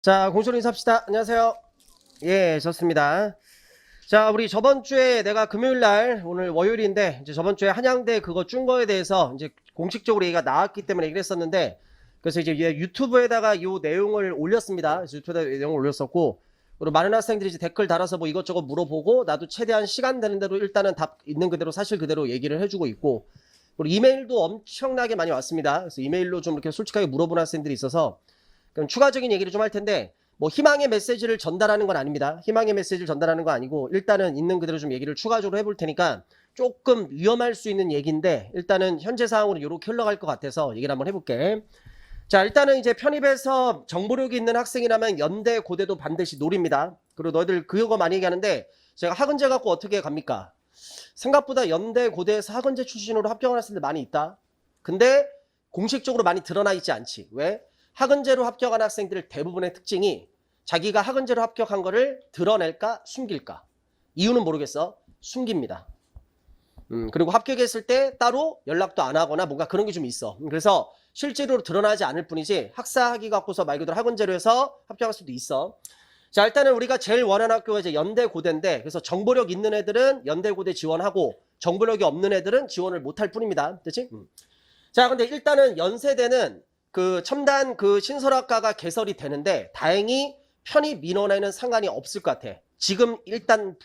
자, 공소리 인사합시다. 안녕하세요. 예, 좋습니다. 자, 우리 저번 주에 내가 금요일 날, 오늘 월요일인데, 이제 저번 주에 한양대 그거 준 거에 대해서 이제 공식적으로 얘기가 나왔기 때문에 얘기를 했었는데, 그래서 이제 유튜브에다가 이 내용을 올렸습니다. 그래서 유튜브에다 내용을 올렸었고, 그리고 많은 학생들이 이제 댓글 달아서 뭐 이것저것 물어보고, 나도 최대한 시간 되는 대로 일단은 답 있는 그대로 사실 그대로 얘기를 해주고 있고, 그리고 이메일도 엄청나게 많이 왔습니다. 그래서 이메일로 좀 이렇게 솔직하게 물어보는 학생들이 있어서, 그럼 추가적인 얘기를 좀 할 텐데, 뭐 희망의 메시지를 전달하는 건 아닙니다. 희망의 메시지를 전달하는 거 아니고 일단은 있는 그대로 좀 얘기를 추가적으로 해볼 테니까 조금 위험할 수 있는 얘기인데 일단은 현재 상황으로 이렇게 흘러갈 것 같아서 얘기를 한번 해볼게. 자, 일단은 이제 편입해서 정보력이 있는 학생이라면 연대 고대도 반드시 노립니다. 그리고 너희들 그거 많이 얘기하는데 제가 학원제 갖고 어떻게 갑니까? 생각보다 연대 고대에서 학원제 출신으로 합격한 학생들 많이 있다. 근데 공식적으로 많이 드러나 있지 않지. 왜? 학원제로 합격한 학생들 대부분의 특징이 자기가 학원제로 합격한 거를 드러낼까 숨길까. 이유는 모르겠어. 숨깁니다. 그리고 합격했을 때 따로 연락도 안 하거나 뭔가 그런 게 좀 있어. 그래서 실제로 드러나지 않을 뿐이지 학사학위 갖고서 말 그대로 학원제로 해서 합격할 수도 있어. 자, 일단은 우리가 제일 원하는 학교가 이제 연대 고대인데 그래서 정보력 있는 애들은 연대 고대 지원하고 정보력이 없는 애들은 지원을 못할 뿐입니다. 됐지? 자, 근데 일단은 연세대는 그 첨단 그 신설학과가 개설이 되는데 다행히 편입 민원에는 상관이 없을 것 같아. 지금 일단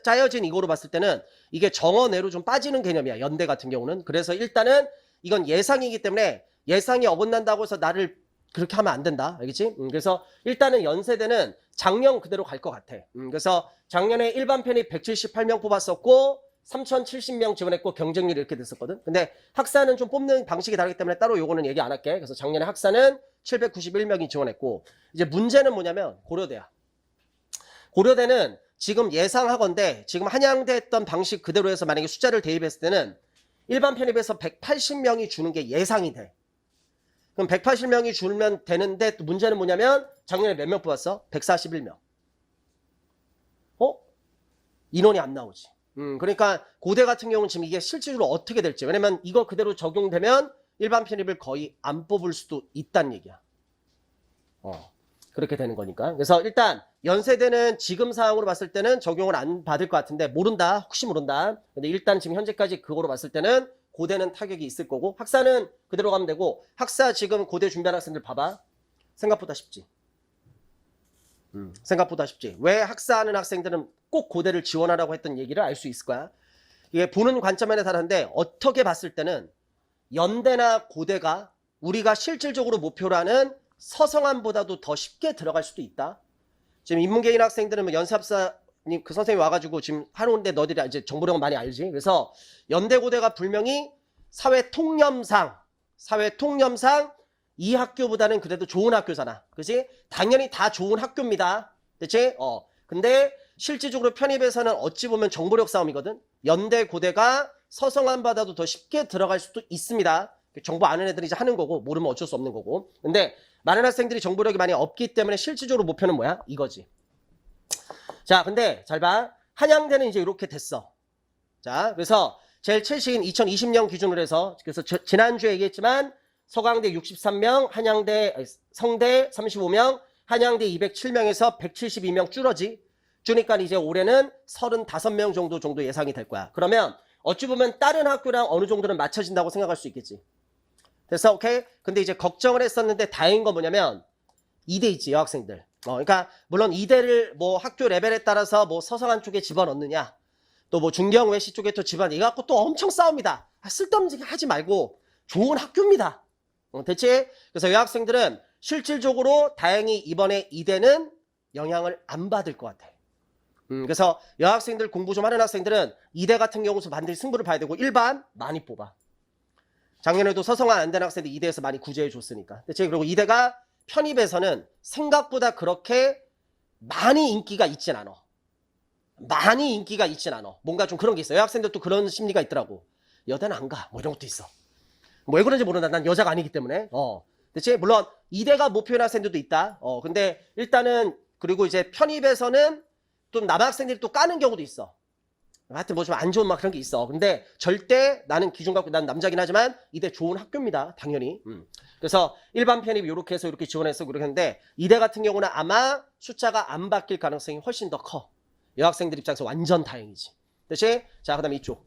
짜여진 이거로 봤을 때는 이게 정원외로 좀 빠지는 개념이야. 연대 같은 경우는. 그래서 일단은 이건 예상이기 때문에 예상이 어긋난다고 해서 나를 그렇게 하면 안 된다. 알겠지? 그래서 일단은 연세대는 작년 그대로 갈 것 같아. 그래서 작년에 일반 편입 178명 뽑았었고 3,070명 지원했고 경쟁률이 이렇게 됐었거든. 근데 학사는 좀 뽑는 방식이 다르기 때문에 따로 요거는 얘기 안 할게. 그래서 작년에 학사는 791명이 지원했고 이제 문제는 뭐냐면 고려대야. 고려대는 지금 예상하건대 지금 한양대 했던 방식 그대로 해서 만약에 숫자를 대입했을 때는 일반 편입에서 180명이 주는 게 예상이 돼. 그럼 180명이 주면 되는데 또 문제는 뭐냐면 작년에 몇 명 뽑았어? 141명. 인원이 안 나오지. 그러니까 고대 같은 경우는 지금 이게 실질적으로 어떻게 될지. 왜냐면 이거 그대로 적용되면 일반 편입을 거의 안 뽑을 수도 있다는 얘기야. 그렇게 되는 거니까. 그래서 일단 연세대는 지금 상황으로 봤을 때는 적용을 안 받을 것 같은데 모른다. 혹시 모른다. 근데 일단 지금 현재까지 그거로 봤을 때는 고대는 타격이 있을 거고 학사는 그대로 가면 되고 학사 지금 고대 준비하는 학생들 봐봐. 생각보다 쉽지. 생각보다 쉽지. 왜 학사하는 학생들은 꼭 고대를 지원하라고 했던 얘기를 알 수 있을 거야. 이게 보는 관점에 다른데 어떻게 봤을 때는 연대나 고대가 우리가 실질적으로 목표로 하는 서성함보다도 더 쉽게 들어갈 수도 있다. 지금 인문계인 학생들은 뭐 연세합사님 그 선생님이 와가지고 지금 하는데 너희들이 이제 정보력은 많이 알지. 그래서 연대 고대가 분명히 사회 통념상 이 학교보다는 그래도 좋은 학교잖아. 그치? 당연히 다 좋은 학교입니다. 그치? 근데 실질적으로 편입에서는 어찌 보면 정보력 싸움이거든. 연대 고대가 서성함보다도 더 쉽게 들어갈 수도 있습니다. 정보 아는 애들이 이제 하는 거고 모르면 어쩔 수 없는 거고. 근데 많은 학생들이 정보력이 많이 없기 때문에 실질적으로 목표는 뭐야? 이거지. 자, 근데 잘 봐. 한양대는 이제 이렇게 됐어. 자, 그래서 제일 최신 2020년 기준으로 해서 그래서 지난주에 얘기했지만 서강대 63명, 성대 35명, 한양대 207명에서 172명 줄으니까 이제 올해는 35명 정도 예상이 될 거야. 그러면 어찌 보면 다른 학교랑 어느 정도는 맞춰진다고 생각할 수 있겠지. 됐어? 오케이? 근데 이제 걱정을 했었는데 다행인 건 뭐냐면 이대 있지, 여학생들. 그러니까 물론 이대를 뭐 학교 레벨에 따라서 뭐 서성한 쪽에 집어넣느냐 또 뭐 중경 외시 쪽에 또 집어넣느냐 이거 갖고 또 엄청 싸웁니다. 쓸데없는 하지 말고 좋은 학교입니다. 됐지? 그래서 여학생들은 실질적으로 다행히 이번에 이대는 영향을 안 받을 것 같아. 그래서 여학생들 공부 좀 하는 학생들은 이대 같은 경우서 반드시 승부를 봐야 되고 일반 많이 뽑아. 작년에도 서성한 안 된 학생들 이대에서 많이 구제해 줬으니까. 됐지? 그리고 이대가 편입에서는 생각보다 그렇게 많이 인기가 있진 않아. 뭔가 좀 그런 게 있어. 여학생들도 그런 심리가 있더라고. 여대는 안 가. 뭐 이런 것도 있어. 뭐 왜 그런지 모른다. 난 여자가 아니기 때문에. 그치? 물론 이대가 목표인 학생들도 있다. 근데 일단은 그리고 이제 편입에서는 또 남학생들이 또 까는 경우도 있어. 하여튼 뭐 좀 안 좋은 막 그런 게 있어. 근데 절대 나는 기준 갖고 난 남자긴 하지만 이대 좋은 학교입니다. 당연히. 그래서 일반 편입 이렇게 해서 이렇게 지원해서 그렇게 했는데 이대 같은 경우는 아마 숫자가 안 바뀔 가능성이 훨씬 더 커. 여학생들 입장에서 완전 다행이지. 대신 자 그다음에 이쪽.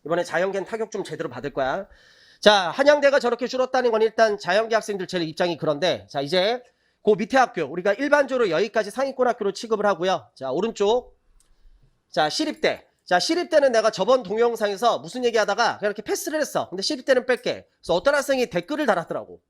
이번에 자연계는 타격 좀 제대로 받을 거야. 자 한양대가 저렇게 줄었다는 건 일단 자연계 학생들 제 입장이 그런데 자 이제 그 밑에 학교 우리가 일반적으로 여기까지 상위권 학교로 취급을 하고요. 자 오른쪽 자 시립대. 자 시립대는 내가 저번 동영상에서 무슨 얘기하다가 그냥 이렇게 패스를 했어. 근데 시립대는 뺄게. 그래서 어떤 학생이 댓글을 달았더라고.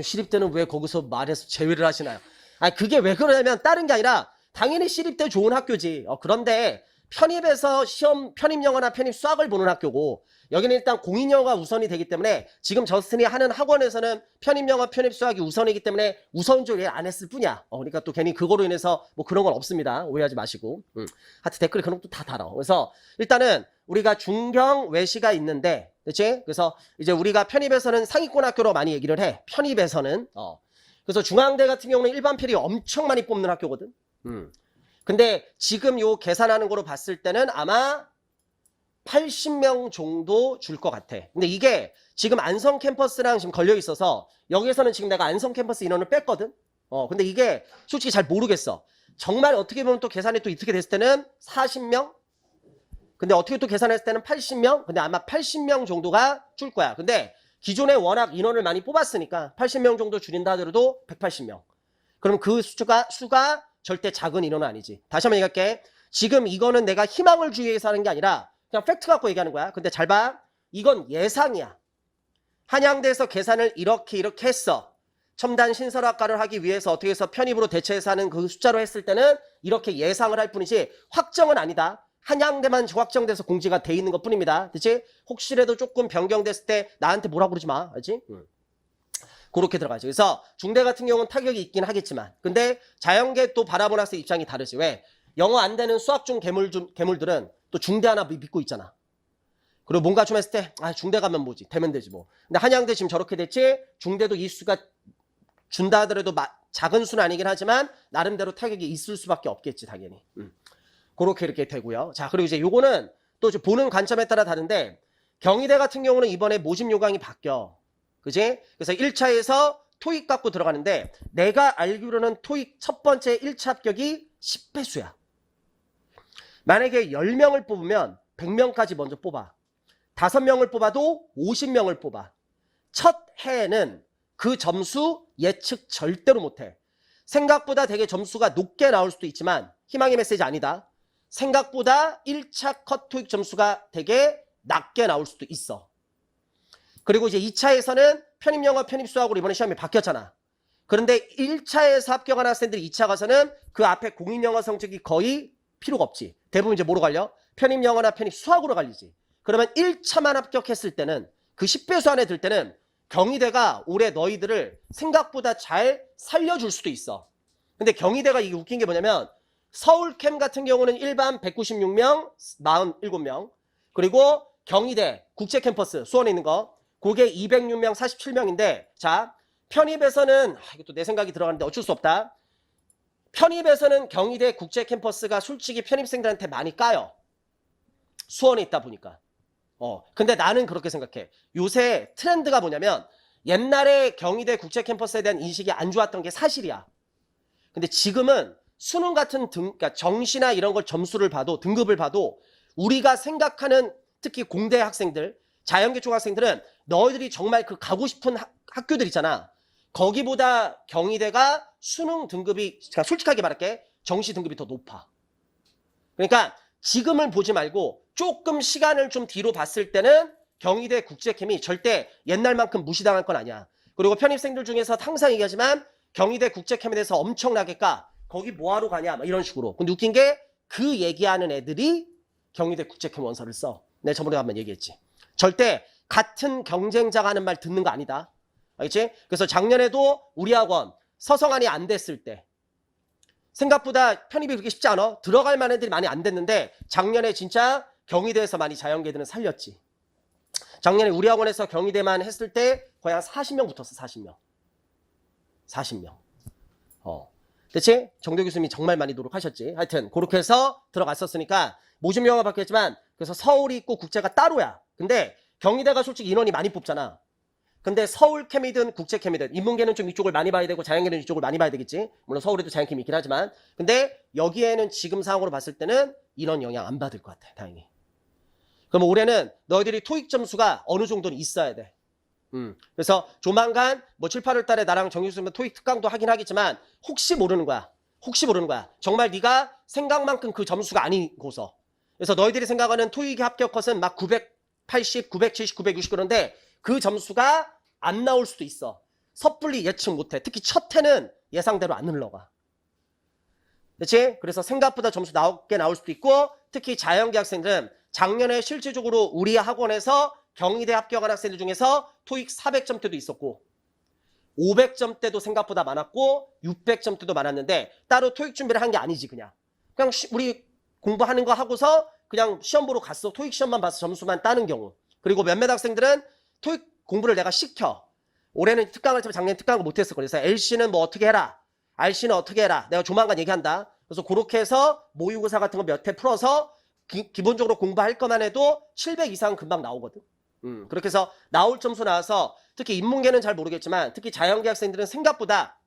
시립대는 왜 거기서 말해서 제외를 하시나요? 아니 그게 왜 그러냐면 다른 게 아니라 당연히 시립대 좋은 학교지. 그런데 편입에서 시험 편입영어나 편입 수학을 보는 학교고 여기는 일단 공인영어가 우선이 되기 때문에 지금 저스틴이 하는 학원에서는 편입영어 편입 수학이 우선이기 때문에 우선적으로 안 했을 뿐이야. 그러니까 또 괜히 그거로 인해서 뭐 그런 건 없습니다. 오해하지 마시고. 하여튼 댓글에 그런 것도 다 달아. 그래서 일단은 우리가 중경 외시가 있는데 그렇지? 그래서 이제 우리가 편입에서는 상위권 학교로 많이 얘기를 해. 편입에서는 그래서 중앙대 같은 경우는 일반 편입 엄청 많이 뽑는 학교거든. 근데 지금 요 계산하는 거로 봤을 때는 아마 80명 정도 줄 것 같아. 근데 이게 지금 안성 캠퍼스랑 지금 걸려 있어서 여기에서는 지금 내가 안성 캠퍼스 인원을 뺐거든. 근데 이게 솔직히 잘 모르겠어. 정말 어떻게 보면 또 계산이 또 이렇게 됐을 때는 40명? 근데 어떻게 또 계산했을 때는 80명? 근데 아마 80명 정도가 줄 거야. 근데 기존에 워낙 인원을 많이 뽑았으니까 80명 정도 줄인다 하더라도 180명. 그럼 그 수가 절대 작은 인원은 아니지. 다시 한번 얘기할게. 지금 이거는 내가 희망을 주기 위해서 하는 게 아니라 그냥 팩트 갖고 얘기하는 거야. 근데 잘 봐. 이건 예상이야. 한양대에서 계산을 이렇게 했어. 첨단 신설학과를 하기 위해서 어떻게 해서 편입으로 대체해서 하는 그 숫자로 했을 때는 이렇게 예상을 할 뿐이지 확정은 아니다. 한양대만 확정돼서 공지가 돼 있는 것 뿐입니다. 그치? 혹시라도 조금 변경됐을 때 나한테 뭐라고 그러지 마. 알지? 그렇게 들어가죠. 그래서 중대 같은 경우는 타격이 있긴 하겠지만 근데 자연계 또 바라보는 학생 입장이 다르지. 왜? 영어 안 되는 수학 중 괴물들은 또 중대 하나 믿고 있잖아. 그리고 뭔가 좀 했을 때 중대 가면 뭐지? 되면 되지 뭐. 근데 한양대 지금 저렇게 됐지? 중대도 이 수가 준다 하더라도 작은 수는 아니긴 하지만 나름대로 타격이 있을 수밖에 없겠지 당연히. 그렇게 이렇게 되고요. 자 그리고 이제 요거는 또 보는 관점에 따라 다른데 경희대 같은 경우는 이번에 모집 요강이 바뀌어. 그지? 그래서 1차에서 토익 갖고 들어가는데 내가 알기로는 토익 첫 번째 1차 합격이 10배수야. 만약에 10명을 뽑으면 100명까지 먼저 뽑아. 5명을 뽑아도 50명을 뽑아. 첫 해에는 그 점수 예측 절대로 못해. 생각보다 되게 점수가 높게 나올 수도 있지만 희망의 메시지 아니다. 생각보다 1차 컷 토익 점수가 되게 낮게 나올 수도 있어. 그리고 이제 2차에서는 편입영어 편입수학으로 이번에 시험이 바뀌었잖아. 그런데 1차에서 합격한 학생들이 2차 가서는 그 앞에 공인영어 성적이 거의 필요가 없지. 대부분 이제 뭐로 갈려? 편입영어나 편입수학으로 갈리지. 그러면 1차만 합격했을 때는 그 10배수 안에 들 때는 경희대가 올해 너희들을 생각보다 잘 살려줄 수도 있어. 근데 경희대가 이게 웃긴 게 뭐냐면 서울캠 같은 경우는 일반 196명, 47명. 그리고 경희대 국제캠퍼스 수원에 있는 거 그게 206명, 47명인데 자 편입에서는 이것도 내 생각이 들어가는데 어쩔 수 없다. 편입에서는 경희대 국제캠퍼스가 솔직히 편입생들한테 많이 까요. 수원에 있다 보니까. 근데 나는 그렇게 생각해. 요새 트렌드가 뭐냐면 옛날에 경희대 국제캠퍼스에 대한 인식이 안 좋았던 게 사실이야. 근데 지금은 수능 같은 그러니까 정시나 이런 걸 점수를 봐도 등급을 봐도 우리가 생각하는 특히 공대 학생들, 자연계 쪽 학생들은 너희들이 정말 그 가고 싶은 학교들 있잖아. 거기보다 경희대가 수능 등급이 그러니까 솔직하게 말할게. 정시 등급이 더 높아. 그러니까 지금을 보지 말고 조금 시간을 좀 뒤로 봤을 때는 경희대 국제캠이 절대 옛날만큼 무시당할 건 아니야. 그리고 편입생들 중에서 항상 얘기하지만 경희대 국제캠에 대해서 엄청나게 까. 거기 뭐하러 가냐 막 이런 식으로. 근데 웃긴 게 그 얘기하는 애들이 경희대 국제캠 원서를 써. 내가 저번에 한번 얘기했지. 절대 같은 경쟁자가 하는 말 듣는 거 아니다. 알겠지? 그래서 작년에도 우리 학원 서성안이 안 됐을 때 생각보다 편입이 그렇게 쉽지 않아. 들어갈 만한 애들이 많이 안 됐는데 작년에 진짜 경희대에서 많이 자연계들은 살렸지. 작년에 우리 학원에서 경희대만 했을 때 거의 한 40명 붙었어. 40명. 대체 정도 교수님이 정말 많이 노력하셨지. 하여튼 그렇게 해서 들어갔었으니까 모집 영화 바뀌었지만 그래서 서울이 있고 국제가 따로야. 근데 경희대가 솔직히 인원이 많이 뽑잖아. 근데 서울 케미든 국제 케미든 인문계는 좀 이쪽을 많이 봐야 되고 자연계는 이쪽을 많이 봐야 되겠지. 물론 서울에도 자연케미 있긴 하지만 근데 여기에는 지금 상황으로 봤을 때는 인원 영향 안 받을 것 같아. 다행히. 그럼 올해는 너희들이 토익 점수가 어느 정도는 있어야 돼. 그래서 조만간 뭐 7, 8월 달에 나랑 정유수면 토익 특강도 하긴 하겠지만 혹시 모르는 거야. 혹시 모르는 거야. 정말 네가 생각만큼 그 점수가 아니고서. 그래서 너희들이 생각하는 토익 합격 컷은 막 980, 970, 960 그런데 그 점수가 안 나올 수도 있어. 섣불리 예측 못해. 특히 첫 해는 예상대로 안 흘러가. 그렇지? 그래서 생각보다 점수 낮게 나올 수도 있고 특히 자연계 학생들은 작년에 실질적으로 우리 학원에서 경희대 합격한 학생들 중에서 토익 400점대도 있었고 500점대도 생각보다 많았고 600점대도 많았는데 따로 토익 준비를 한 게 아니지 그냥 우리 공부하는 거 하고서 그냥 시험 보러 갔어. 토익 시험만 봐서 점수만 따는 경우. 그리고 몇몇 학생들은 토익 공부를 내가 시켜. 올해는 특강을 했지만 작년에 특강을 못했을 거예요. 그래서 LC는 뭐 어떻게 해라. RC는 어떻게 해라. 내가 조만간 얘기한다. 그래서 그렇게 해서 모의고사 같은 거 몇 회 풀어서 기본적으로 공부할 것만 해도 700 이상 금방 나오거든. 그렇게 해서 나올 점수 나와서 특히 인문계는 잘 모르겠지만 특히 자연계 학생들은 생각보다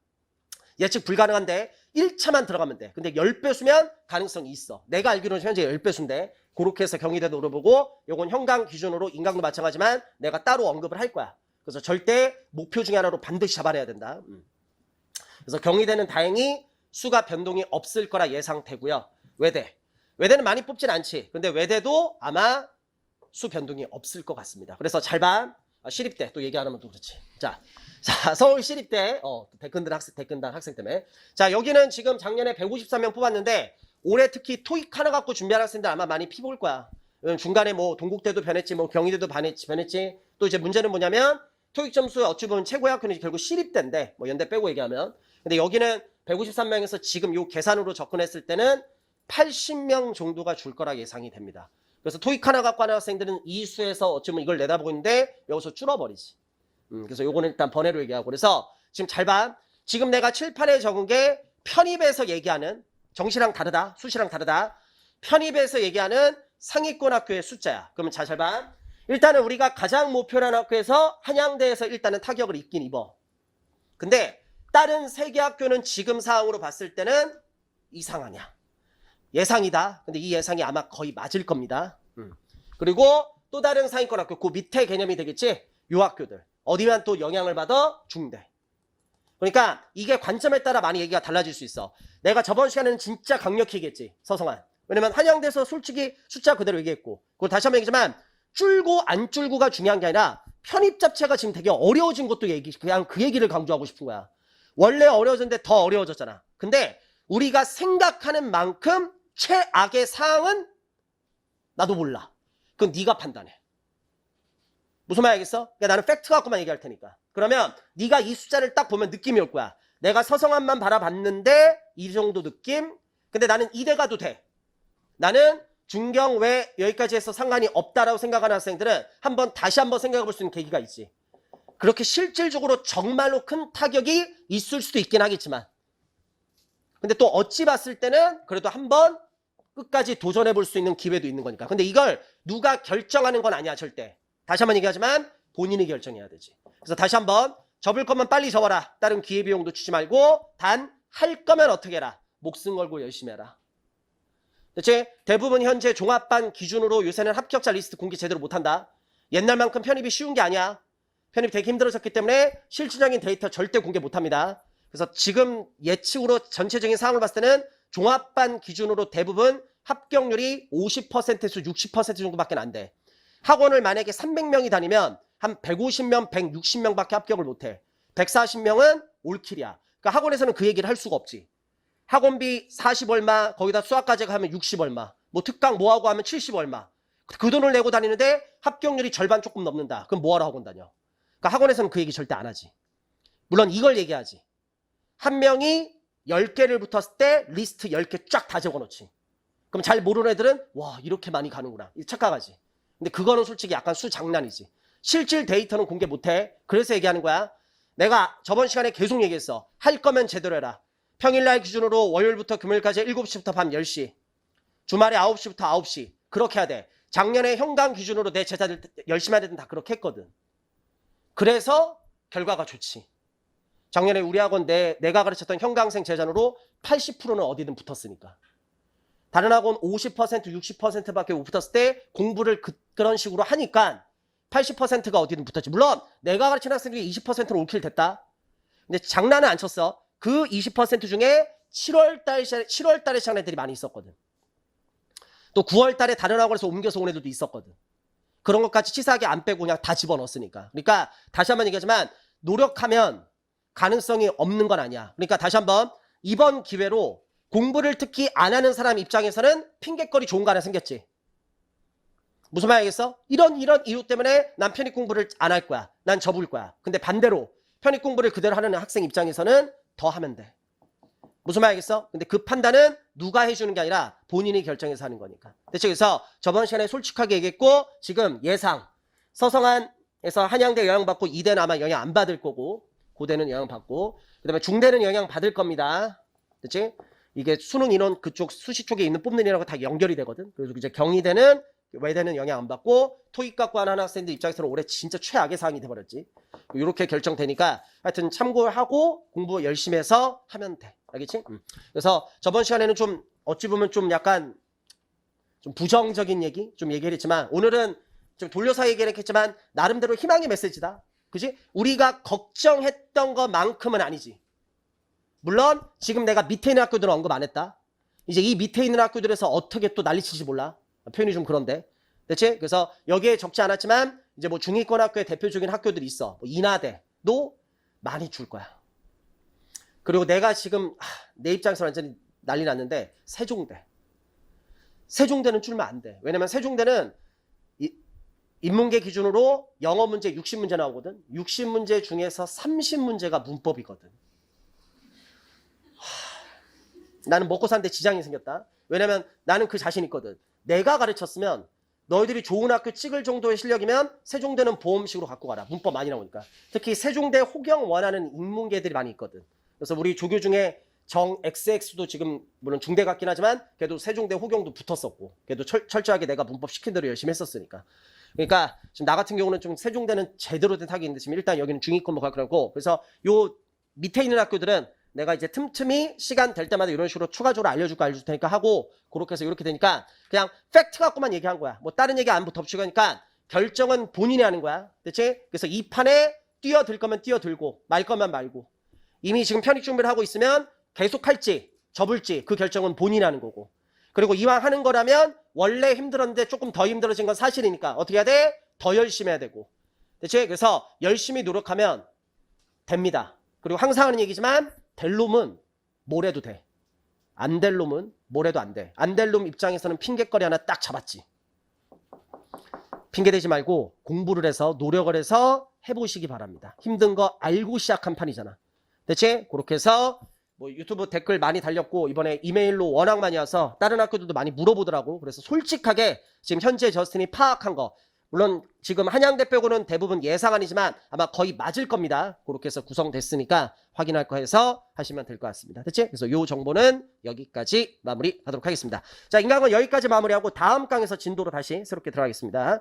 예측 불가능한데 1차만 들어가면 돼. 근데 10배수면 가능성이 있어. 내가 알기로는 현재 10배수인데 그렇게 해서 경희대도 물어보고 요건 현강 기준으로 인강도 마찬가지지만 내가 따로 언급을 할 거야. 그래서 절대 목표 중에 하나로 반드시 잡아내야 된다. 그래서 경희대는 다행히 수가 변동이 없을 거라 예상되고요. 외대는 많이 뽑진 않지. 근데 외대도 아마 수 변동이 없을 것 같습니다. 그래서 잘 봐. 시립대 또 얘기 안 하면 또 그렇지. 자 서울 시립대 대끈단 학생 때문에 자 여기는 지금 작년에 153명 뽑았는데 올해 특히 토익 하나 갖고 준비한 학생들 아마 많이 피볼 거야. 중간에 뭐 동국대도 변했지 뭐 경희대도 변했지 또 이제 문제는 뭐냐면 토익 점수 어찌 보면 최고의 학교는 결국 시립대인데 뭐 연대 빼고 얘기하면 근데 여기는 153명에서 지금 요 계산으로 접근했을 때는 80명 정도가 줄 거라 예상이 됩니다. 그래서 토익 하나 갖고 하는 학생들은 이 수에서 어쩌면 이걸 내다보고 있는데 여기서 줄어버리지. 그래서 요거는 일단 번외로 얘기하고 그래서 지금 잘 봐. 지금 내가 7, 8에 적은 게 편입에서 얘기하는 정시랑 다르다. 수시랑 다르다. 편입에서 얘기하는 상위권 학교의 숫자야. 그러면 잘 봐. 일단은 우리가 가장 목표라는 학교에서 한양대에서 일단은 타격을 입긴 입어. 근데 다른 3개 학교는 지금 상황으로 봤을 때는 이상하냐. 예상이다. 근데 이 예상이 아마 거의 맞을 겁니다. 그리고 또 다른 상위권 학교, 그 밑에 개념이 되겠지? 요 학교들. 어디만 또 영향을 받아? 중대. 그러니까 이게 관점에 따라 많이 얘기가 달라질 수 있어. 내가 저번 시간에는 진짜 강력히 얘기했지. 서성한. 왜냐면 한양대에서 솔직히 숫자 그대로 얘기했고. 그걸 다시 한번 얘기하지만 줄고 안 줄고가 중요한 게 아니라 편입 자체가 지금 되게 어려워진 것도 그냥 그 얘기를 강조하고 싶은 거야. 원래 어려워졌는데 더 어려워졌잖아. 근데 우리가 생각하는 만큼 최악의 상황은 나도 몰라. 그건 네가 판단해. 무슨 말 알겠어? 그러니까 나는 팩트 갖고만 얘기할 테니까. 그러면 네가 이 숫자를 딱 보면 느낌이 올 거야. 내가 서성한만 바라봤는데 이 정도 느낌? 근데 나는 이대 가도 돼. 나는 중경 외 여기까지 해서 상관이 없다라고 생각하는 학생들은 다시 한번 생각해 볼 수 있는 계기가 있지. 그렇게 실질적으로 정말로 큰 타격이 있을 수도 있긴 하겠지만 근데 또 어찌 봤을 때는 그래도 한번 끝까지 도전해 볼 수 있는 기회도 있는 거니까. 근데 이걸 누가 결정하는 건 아니야 절대. 다시 한번 얘기하지만 본인이 결정해야 되지. 그래서 다시 한번 접을 거면 빨리 접어라. 다른 기회비용도 주지 말고 단 할 거면 어떻게 해라. 목숨 걸고 열심히 해라. 대체 대부분 현재 종합반 기준으로 요새는 합격자 리스트 공개 제대로 못한다. 옛날만큼 편입이 쉬운 게 아니야. 편입 되게 힘들어졌기 때문에 실질적인 데이터 절대 공개 못합니다. 그래서 지금 예측으로 전체적인 상황을 봤을 때는 종합반 기준으로 대부분 합격률이 50%에서 60% 정도밖에 안 돼. 학원을 만약에 300명이 다니면 한 150명, 160명밖에 합격을 못해. 140명은 올킬이야. 그러니까 학원에서는 그 얘기를 할 수가 없지. 학원비 40 얼마, 거기다 수학까지 하면 60 얼마, 뭐 특강 뭐하고 하면 70 얼마. 그 돈을 내고 다니는데 합격률이 절반 조금 넘는다. 그럼 뭐하러 학원 다녀? 그러니까 학원에서는 그 얘기 절대 안 하지. 물론 이걸 얘기하지. 한 명이 10개를 붙었을 때 리스트 10개 쫙 다 적어놓지. 그럼 잘 모르는 애들은 와 이렇게 많이 가는구나. 착각하지. 근데 그거는 솔직히 약간 수 장난이지. 실질 데이터는 공개 못해. 그래서 얘기하는 거야. 내가 저번 시간에 계속 얘기했어. 할 거면 제대로 해라. 평일날 기준으로 월요일부터 금요일까지 7시부터 밤 10시. 주말에 9시부터 9시. 그렇게 해야 돼. 작년에 현강 기준으로 내 제자들 열심히 하는 애들은 다 그렇게 했거든. 그래서 결과가 좋지. 작년에 우리 학원 내가 가르쳤던 현강생 제자로 80%는 어디든 붙었으니까. 다른 학원 50%, 60%밖에 못 붙었을 때 공부를 그런 식으로 하니까 80%가 어디든 붙었지. 물론 내가 가르치는 학생 중에 20%는 올킬 됐다. 근데 장난은 안 쳤어. 그 20% 중에 7월 달에 시작한 애들이 많이 있었거든. 또 9월 달에 다른 학원에서 옮겨서 온 애들도 있었거든. 그런 것까지 치사하게 안 빼고 그냥 다 집어넣었으니까. 그러니까 다시 한번 얘기하지만 노력하면 가능성이 없는 건 아니야. 그러니까 다시 한번 이번 기회로 공부를 특히 안 하는 사람 입장에서는 핑계거리 좋은 거 하나 생겼지. 무슨 말 알겠어? 이런 이유 때문에 난 편입 공부를 안 할 거야. 난 접을 거야. 근데 반대로 편입 공부를 그대로 하는 학생 입장에서는 더 하면 돼. 무슨 말 알겠어? 근데 그 판단은 누가 해주는 게 아니라 본인이 결정해서 하는 거니까. 대체 그래서 저번 시간에 솔직하게 얘기했고 지금 예상 서성한에서 한양대 영향받고 이대는 아마 영향 안 받을 거고 고대는 영향받고 그 다음에 중대는 영향받을 겁니다. 그치? 이게 수능 인원 그쪽 수시 쪽에 있는 뽑는 이라고 다 연결이 되거든. 그래서 이제 경희대는 외대는 영향 안 받고 토익 갖고 하는 학생들 입장에서는 올해 진짜 최악의 상황이 돼버렸지. 이렇게 결정되니까 하여튼 참고하고 공부 열심히 해서 하면 돼. 알겠지? 그래서 저번 시간에는 좀 어찌 보면 좀 약간 좀 부정적인 얘기 좀 얘기를 했지만 오늘은 좀 돌려서 얘기를 했지만 나름대로 희망의 메시지다. 그지? 우리가 걱정했던 것만큼은 아니지. 물론 지금 내가 밑에 있는 학교들은 언급 안 했다. 이제 이 밑에 있는 학교들에서 어떻게 또 난리칠지 몰라. 표현이 좀 그런데. 대체 그래서 여기에 적지 않았지만 이제 뭐 중위권 학교의 대표적인 학교들이 있어. 뭐 인하대도 많이 줄 거야. 그리고 내가 지금 내 입장에서 완전히 난리 났는데 세종대. 세종대는 줄면 안 돼. 왜냐면 세종대는 인문계 기준으로 영어 문제 60문제 나오거든. 60문제 중에서 30문제가 문법이거든. 나는 먹고 사는데 지장이 생겼다. 왜냐면 나는 그 자신 있거든. 내가 가르쳤으면 너희들이 좋은 학교 찍을 정도의 실력이면 세종대는 보험식으로 갖고 가라. 문법 많이 나오니까. 특히 세종대 호경 원하는 인문계들이 많이 있거든. 그래서 우리 조교 중에 정 XX도 지금 물론 중대 같긴 하지만 걔도 세종대 호경도 붙었었고 걔도 철저하게 내가 문법 시킨 대로 열심히 했었으니까. 그러니까 지금 나 같은 경우는 좀 세종대는 제대로 된 학위인데 지금 일단 여기는 중위권 뭐 그렇고 그래서 요 밑에 있는 학교들은 내가 이제 틈틈이 시간 될 때마다 이런 식으로 추가적으로 알려줄 테니까 하고 그렇게 해서 이렇게 되니까 그냥 팩트 갖고만 얘기한 거야. 뭐 다른 얘기 안 덧붙이니까 결정은 본인이 하는 거야. 대체 그래서 이 판에 뛰어들 거면 뛰어들고 말 거면 말고 이미 지금 편입 준비를 하고 있으면 계속 할지 접을지 그 결정은 본인이 하는 거고 그리고 이왕 하는 거라면 원래 힘들었는데 조금 더 힘들어진 건 사실이니까 어떻게 해야 돼? 더 열심히 해야 되고 대체 그래서 열심히 노력하면 됩니다. 그리고 항상 하는 얘기지만 될 놈은 뭘 해도 돼. 안 될 놈은 뭘 해도 안 돼. 안 될 놈 입장에서는 핑계거리 하나 딱 잡았지. 핑계대지 말고 공부를 해서 노력을 해서 해보시기 바랍니다. 힘든 거 알고 시작한 판이잖아. 대체 그렇게 해서 뭐 유튜브 댓글 많이 달렸고 이번에 이메일로 워낙 많이 와서 다른 학교들도 많이 물어보더라고. 그래서 솔직하게 지금 현재 저스틴이 파악한 거 물론 지금 한양대 빼고는 대부분 예상아니지만 아마 거의 맞을 겁니다. 그렇게 해서 구성됐으니까 확인할 거 해서 하시면 될 것 같습니다. 됐지? 그래서 요 정보는 여기까지 마무리하도록 하겠습니다. 자, 인강은 여기까지 마무리하고 다음 강에서 진도로 다시 새롭게 들어가겠습니다.